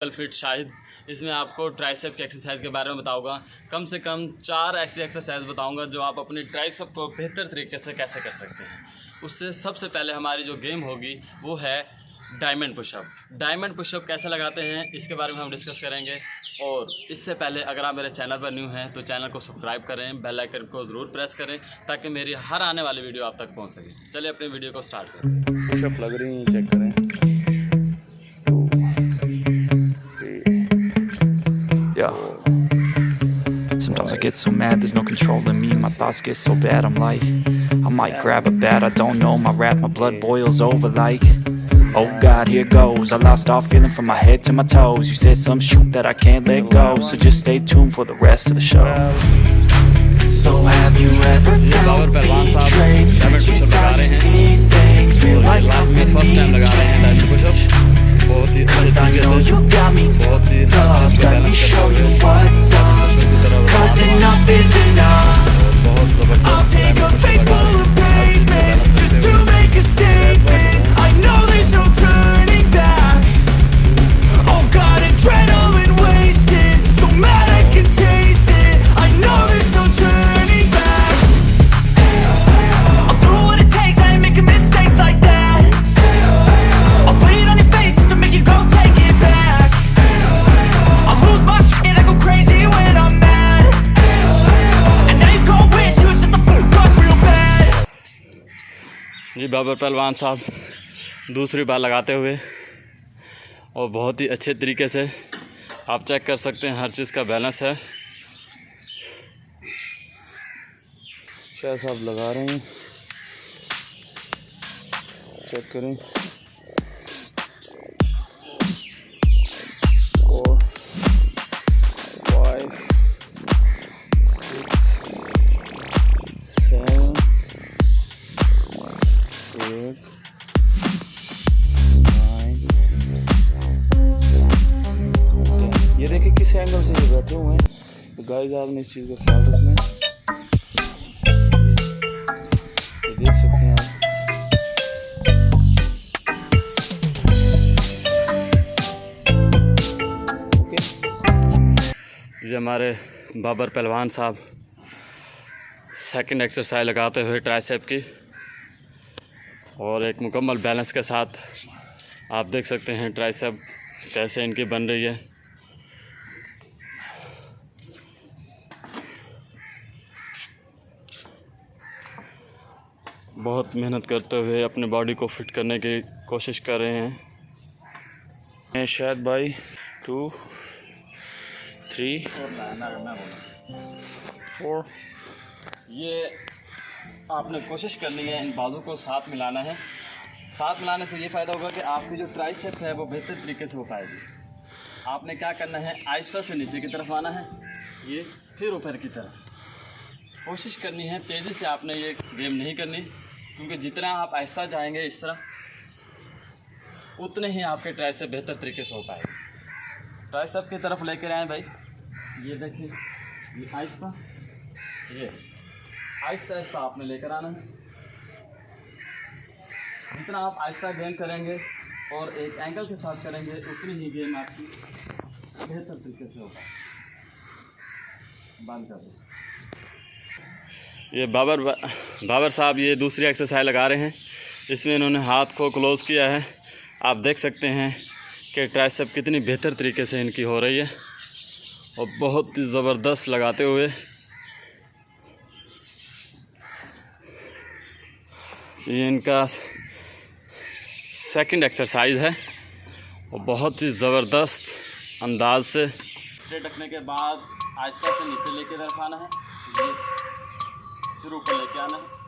Fit Shahid. इसमें आपको tricep की एक्सरसाइज के बारे में बताऊंगा। कम से कम 4 ऐसी एक्सरसाइज बताऊंगा जो आप अपनी ट्राइसेप को बेहतर तरीके से कैसे कर सकते हैं। उससे सबसे पहले हमारी जो गेम होगी वो है डायमंड पुशअप। डायमंड पुशअप कैसे लगाते हैं इसके बारे में हम डिस्कस करेंगे। और इससे पहले अगर आप मेरे चैनल पर न्यू हैं तो चैनल को सब्सक्राइब करें, बेल आइकन को ज़रूर प्रेस करें ताकि मेरी हर आने वाली वीडियो आप तक पहुंच सके। चलिए अपनी वीडियो को स्टार्ट करें। पुशअप लग रही है, चेक करें। Sometimes I get so mad, there's no controlling me. My thoughts get so bad, I'm like, I might grab a bat, I don't know. My wrath, my blood boils over like, oh God, here goes. I lost all feeling from my head to my toes. You said some shit that I can't let go, so just stay tuned for the rest of the show. So have you ever felt betrayed? Switches how you see things, realize something needs change. Cause I know you got me fucked up. Let me show you what's up. Cause enough is enough. I'll take a face full of pavement just to make a statement. I know there's no turning back. Oh God, adrenaline wasted, so mad I can taste it. I know there's no turning back. I'll do what it takes, I ain't making mistakes like that. I'll bleed on your face to make you go take it back. I'll lose my shit, I go crazy when I'm mad. And now you go wish you shut the fuck up real bad. जी बाबर पहलवान साहब दूसरी बार लगाते हुए और बहुत ही अच्छे तरीके से आप चेक कर सकते हैं हर चीज़ का बैलेंस है। शाह साहब लगा रहे हैं, चेक करें। 4 5 6 7 8 9 10। ये देखिए किस एंगल से ये बैठे हुए हैं। तो गाइस आपने इस चीज़ का ख्याल रखना है। तो देख सकते हैं आप, ये हमारे बाबर पहलवान साहब सेकंड एक्सरसाइज लगाते हुए ट्राइसेप की और एक मुकम्मल बैलेंस के साथ आप देख सकते हैं ट्राइसेप कैसे इनकी बन रही है। बहुत मेहनत करते हुए अपने बॉडी को फिट करने की कोशिश कर रहे हैं। शायद भाई 2 3 4। ये आपने कोशिश करनी है, इन बाजू को साथ मिलाना है। साथ मिलाने से ये फ़ायदा होगा कि आपकी जो ट्राइसेप है वो बेहतर तरीके से हो पाएगी। आपने क्या करना है, आहिस्ता से नीचे की तरफ आना है, ये फिर ऊपर की तरफ कोशिश करनी है। तेज़ी से आपने ये गेम नहीं करनी, क्योंकि जितना आप आहिस्ता जाएंगे इस तरह उतने ही आपके ट्राइसेप बेहतर तरीके से हो पाएगी। ट्राइसेप की तरफ लेकर आए भाई, ये देखिए, ये आहिस्ता, ये आहिस्ता आहिस्ता आपने लेकर आना है। जितना आप आहिस्ता गेम करेंगे और एक एंगल के साथ करेंगे उतनी ही गेम आपकी बेहतर तरीके से होगा। बंद कर दो। ये बाबर साहब ये दूसरी एक्सरसाइज लगा रहे हैं। इसमें इन्होंने हाथ को क्लोज़ किया है। आप देख सकते हैं कि ट्राइसेप कितनी बेहतर तरीके से इनकी हो रही है और बहुत ही ज़बरदस्त लगाते हुए। ये इनका सेकंड एक्सरसाइज है और बहुत ही ज़बरदस्त अंदाज से स्ट्रेट रखने के बाद आहिस्ता से नीचे लेके तरफ आना है, फिर ऊपर लेके आना है।